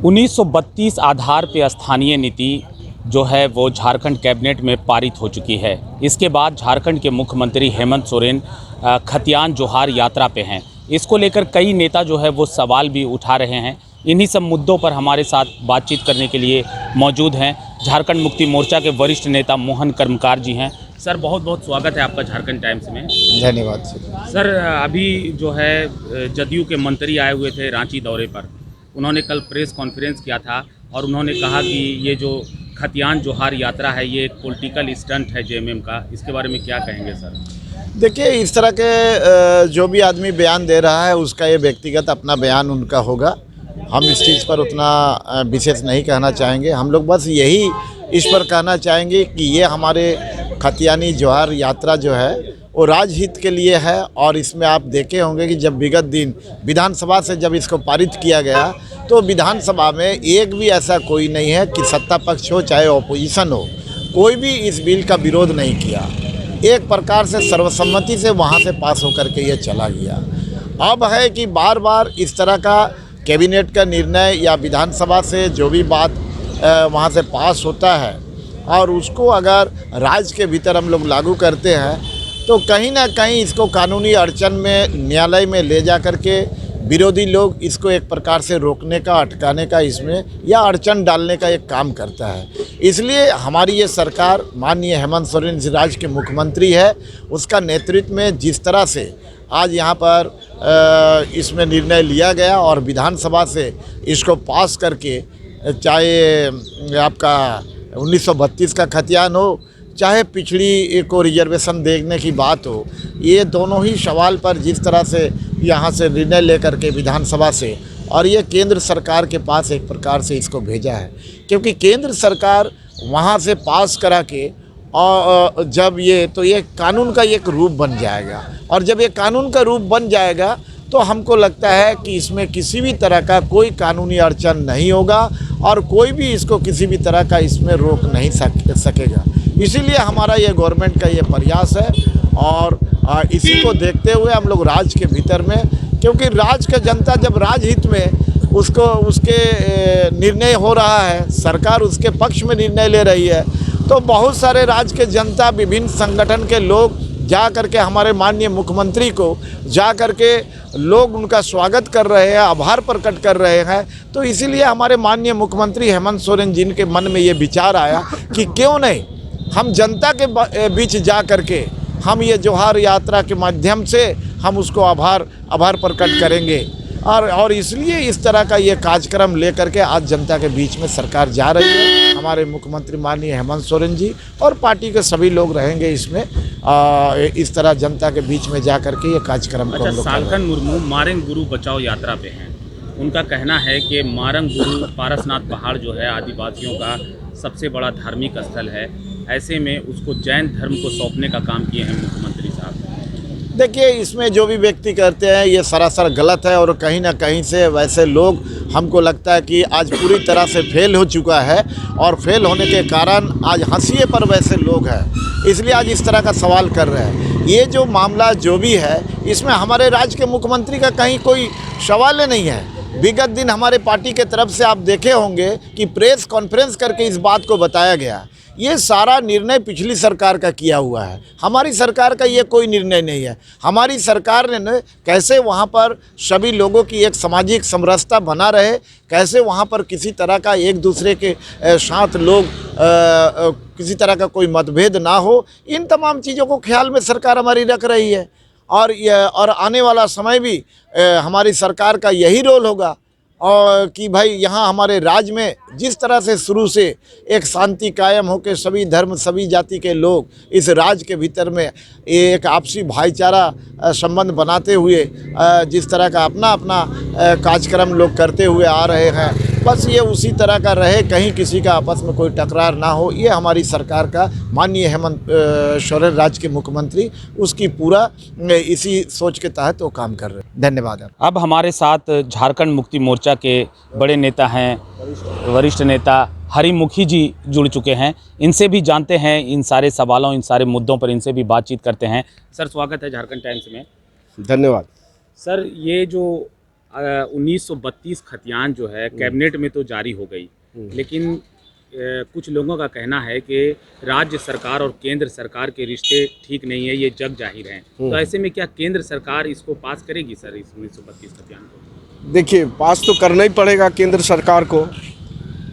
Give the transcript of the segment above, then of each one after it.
1932 आधार पे स्थानीय नीति जो है वो झारखंड कैबिनेट में पारित हो चुकी है। इसके बाद झारखंड के मुख्यमंत्री हेमंत सोरेन खतियान जोहार यात्रा पे हैं। इसको लेकर कई नेता जो है वो सवाल भी उठा रहे हैं। इन्हीं सब मुद्दों पर हमारे साथ बातचीत करने के लिए मौजूद हैं झारखंड मुक्ति मोर्चा के वरिष्ठ नेता मोहन कर्मकार जी हैं। सर, बहुत बहुत स्वागत है आपका झारखंड टाइम्स में। धन्यवाद सर, अभी जो है जदयू के मंत्री आए हुए थे रांची दौरे पर। उन्होंने कल प्रेस कॉन्फ्रेंस किया था और उन्होंने कहा कि ये जो खतियान जोहार यात्रा है ये एक पॉलिटिकल स्टंट है जेएमएम का। इसके बारे में क्या कहेंगे सर? देखिए, इस तरह के जो भी आदमी बयान दे रहा है उसका ये व्यक्तिगत अपना बयान उनका होगा। हम इस चीज़ पर उतना विशेष नहीं कहना चाहेंगे। हम लोग बस यही इस पर कहना चाहेंगे कि ये हमारे खतियानी जोहार यात्रा जो है वो राजहित के लिए है। और इसमें आप देखे होंगे कि जब विगत दिन विधानसभा से जब इसको पारित किया गया तो विधानसभा में एक भी ऐसा कोई नहीं है कि सत्ता पक्ष हो चाहे ऑपोजिशन हो, कोई भी इस बिल का विरोध नहीं किया। एक प्रकार से सर्वसम्मति से वहाँ से पास होकर के ये चला गया। अब है कि बार बार इस तरह का कैबिनेट का निर्णय या विधानसभा से जो भी बात वहाँ से पास होता है और उसको अगर राज्य के भीतर हम लोग लागू करते हैं तो कहीं ना कहीं इसको कानूनी अड़चन में न्यायालय में ले जा कर के विरोधी लोग इसको एक प्रकार से रोकने का, अटकाने का, इसमें या अड़चन डालने का एक काम करता है। इसलिए हमारी ये सरकार, माननीय हेमंत सोरेन जी राज्य के मुख्यमंत्री है, उसका नेतृत्व में जिस तरह से आज यहाँ पर इसमें निर्णय लिया गया और विधानसभा से इसको पास करके, चाहे आपका 1932 का खतियान हो चाहे पिछड़ी को रिजर्वेशन देने की बात हो, ये दोनों ही सवाल पर जिस तरह से यहाँ से निर्णय लेकर के विधानसभा से और ये केंद्र सरकार के पास एक प्रकार से इसको भेजा है, क्योंकि केंद्र सरकार वहाँ से पास करा के और जब ये तो ये कानून का एक रूप बन जाएगा। और जब ये कानून का रूप बन जाएगा तो हमको लगता है कि इसमें किसी भी तरह का कोई कानूनी अड़चन नहीं होगा और कोई भी इसको किसी भी तरह का इसमें रोक नहीं सकेगा। इसीलिए हमारा ये गवर्नमेंट का ये प्रयास है और इसी को देखते हुए हम लोग राज्य के भीतर में, क्योंकि राज्य का जनता जब राजहित में उसके निर्णय हो रहा है, सरकार उसके पक्ष में निर्णय ले रही है, तो बहुत सारे राज्य के जनता, विभिन्न संगठन के लोग जा करके हमारे माननीय मुख्यमंत्री को जा करके लोग उनका स्वागत कर रहे हैं, आभार प्रकट कर रहे हैं। तो इसीलिए हमारे माननीय मुख्यमंत्री हेमंत सोरेन जी के मन में ये विचार आया कि क्यों नहीं हम जनता के बीच जा करके हम ये जोहार यात्रा के माध्यम से हम उसको आभार प्रकट करेंगे। और इसलिए इस तरह का ये कार्यक्रम लेकर के आज जनता के बीच में सरकार जा रही है। हमारे मुख्यमंत्री माननीय हेमंत सोरेन जी और पार्टी के सभी लोग रहेंगे इसमें, इस तरह जनता के बीच में जा करके ये कार्यक्रम को हम लोग। सालखन मुर्मू मारंग गुरु बचाओ यात्रा पे हैं। उनका कहना है कि मारंग गुरु पारसनाथ पहाड़ जो है आदिवासियों का सबसे बड़ा धार्मिक स्थल है, ऐसे में उसको जैन धर्म को सौंपने का काम किए हैं मुख्यमंत्री साहब। देखिए, इसमें जो भी व्यक्ति करते हैं ये सरासर गलत है और कहीं ना कहीं से वैसे लोग, हमको लगता है कि आज पूरी तरह से फेल हो चुका है और फेल होने के कारण आज हंसिए पर वैसे लोग हैं, इसलिए आज इस तरह का सवाल कर रहे हैं। ये जो मामला जो भी है इसमें हमारे राज्य के मुख्यमंत्री का कहीं कोई सवाल नहीं है। विगत दिन हमारे पार्टी के तरफ से आप देखे होंगे कि प्रेस कॉन्फ्रेंस करके इस बात को बताया गया। ये सारा निर्णय पिछली सरकार का किया हुआ है, हमारी सरकार का ये कोई निर्णय नहीं है। हमारी सरकार ने कैसे वहाँ पर सभी लोगों की एक सामाजिक समरसता बना रहे, कैसे वहाँ पर किसी तरह का एक दूसरे के साथ लोग किसी तरह का कोई मतभेद ना हो, इन तमाम चीज़ों को ख्याल में सरकार हमारी रख रही है। और आने वाला समय भी हमारी सरकार का यही रोल होगा और कि भाई यहाँ हमारे राज्य में जिस तरह से शुरू से एक शांति कायम हो के सभी धर्म सभी जाति के लोग इस राज्य के भीतर में एक आपसी भाईचारा संबंध बनाते हुए जिस तरह का अपना कार्यक्रम लोग करते हुए आ रहे हैं, बस ये उसी तरह का रहे, कहीं किसी का आपस में कोई टकरार ना हो। ये हमारी सरकार का माननीय हेमंत सोरेन राज्य के मुख्यमंत्री उसकी पूरा इसी सोच के तहत वो काम कर रहे हैं। धन्यवाद। अब हमारे साथ झारखंड मुक्ति मोर्चा के बड़े नेता हैं, वरिष्ठ नेता हरिमुखी जी जुड़ चुके हैं। इनसे भी जानते हैं इन सारे सवालों, इन सारे मुद्दों पर इनसे भी बातचीत करते हैं। सर, स्वागत है झारखंड टाइम्स में। धन्यवाद। सर, ये जो 1932 खतियान जो है कैबिनेट में तो जारी हो गई, लेकिन कुछ लोगों का कहना है कि राज्य सरकार और केंद्र सरकार के रिश्ते ठीक नहीं है, ये जग जाहिर हैं। तो ऐसे में क्या केंद्र सरकार इसको पास करेगी सर, इस 1932 खतियान को? देखिए, पास तो करना ही पड़ेगा केंद्र सरकार को।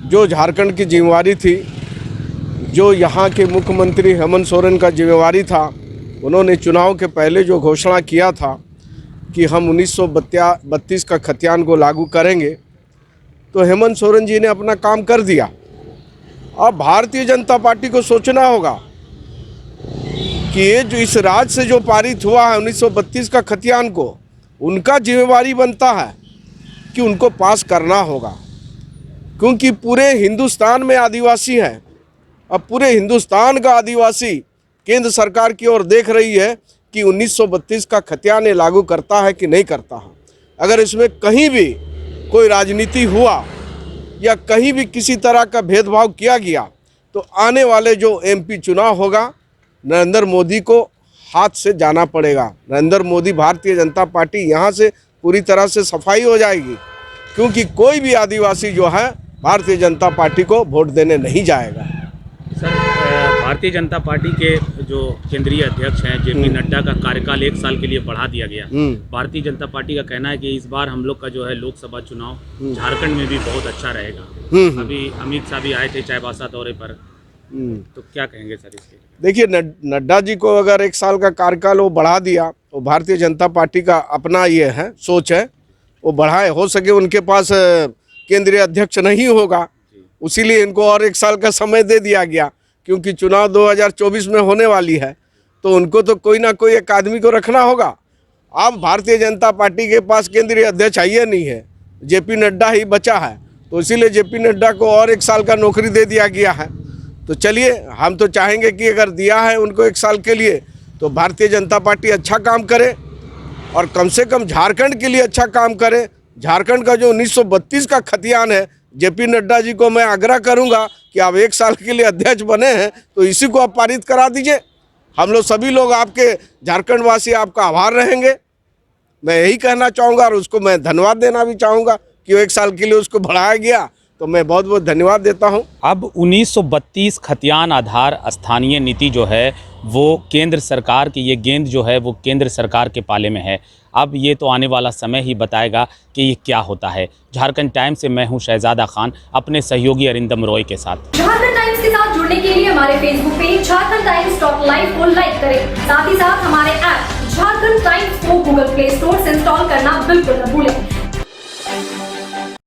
जो झारखंड की जिम्मेवारी थी, जो यहाँ के मुख्यमंत्री हेमंत सोरेन का जिम्मेवारी था, उन्होंने चुनाव के पहले जो घोषणा किया था कि हम 1932 का खतियान को लागू करेंगे, तो हेमंत सोरेन जी ने अपना काम कर दिया। अब भारतीय जनता पार्टी को सोचना होगा कि ये जो इस राज्य से जो पारित हुआ है 1932 का खतियान को, उनका जिम्मेवारी बनता है कि उनको पास करना होगा, क्योंकि पूरे हिंदुस्तान में आदिवासी हैं। अब पूरे हिंदुस्तान का आदिवासी केंद्र सरकार की ओर देख रही है कि 1932 का खतियान लागू करता है कि नहीं करता है। अगर इसमें कहीं भी कोई राजनीति हुआ या कहीं भी किसी तरह का भेदभाव किया गया, तो आने वाले जो एमपी चुनाव होगा, नरेंद्र मोदी को हाथ से जाना पड़ेगा। नरेंद्र मोदी, भारतीय जनता पार्टी यहाँ से पूरी तरह से सफाई हो जाएगी, क्योंकि कोई भी आदिवासी जो है भारतीय जनता पार्टी को वोट देने नहीं जाएगा। सर, भारतीय जनता पार्टी के जो केंद्रीय अध्यक्ष हैं जेपी नड्डा का कार्यकाल 1 साल के लिए बढ़ा दिया गया। भारतीय जनता पार्टी का कहना है कि इस बार हम लोग का जो है लोकसभा चुनाव झारखंड में भी बहुत अच्छा रहेगा। अभी अमित शाह भी आए थे चाईबासा दौरे पर, तो क्या कहेंगे सर इसके? देखिए, नड्डा जी को अगर 1 साल का कार्यकाल वो बढ़ा दिया, तो भारतीय जनता पार्टी का अपना ये है, सोच है, वो बढ़ाए। हो सके उनके पास केंद्रीय अध्यक्ष नहीं होगा, उसीलिए इनको और 1 साल का समय दे दिया गया, क्योंकि चुनाव 2024 में होने वाली है, तो उनको तो कोई ना कोई एक आदमी को रखना होगा। अब भारतीय जनता पार्टी के पास केंद्रीय अध्यक्ष आइए नहीं है, जेपी नड्डा ही बचा है, तो इसीलिए जेपी नड्डा को और 1 साल का नौकरी दे दिया गया है। तो चलिए, हम तो चाहेंगे कि अगर दिया है उनको 1 साल के लिए, तो भारतीय जनता पार्टी अच्छा काम करे और कम से कम झारखंड के लिए अच्छा काम करे। झारखंड का जो 1932 का खतियान है, जेपी नड्डा जी को मैं आग्रह करूंगा कि आप 1 साल के लिए अध्यक्ष बने हैं, तो इसी को आप पारित करा दीजिए। हम लोग सभी लोग आपके झारखंड वासी आपका आभार रहेंगे। मैं यही कहना चाहूँगा और उसको मैं धन्यवाद देना भी चाहूँगा कि 1 साल के लिए उसको बढ़ाया गया, तो मैं बहुत बहुत धन्यवाद देता हूँ। अब 1932 खतियान आधार स्थानीय नीति जो है वो केंद्र सरकार की, ये गेंद जो है वो केंद्र सरकार के पाले में है। अब ये तो आने वाला समय ही बताएगा कि ये क्या होता है। झारखंड टाइम्स से मैं हूँ शहजादा खान, अपने सहयोगी अरिंदम रॉय के साथ। झारखंड टाइम्स के साथ जुड़ने के लिए हमारे Facebook page Jharkhand times .live को लाइक करें। साथ ही साथ हमारे ऐप झारखंड टाइम्स को गूगल प्ले स्टोर से इंस्टॉल करना बिल्कुल न भूलें।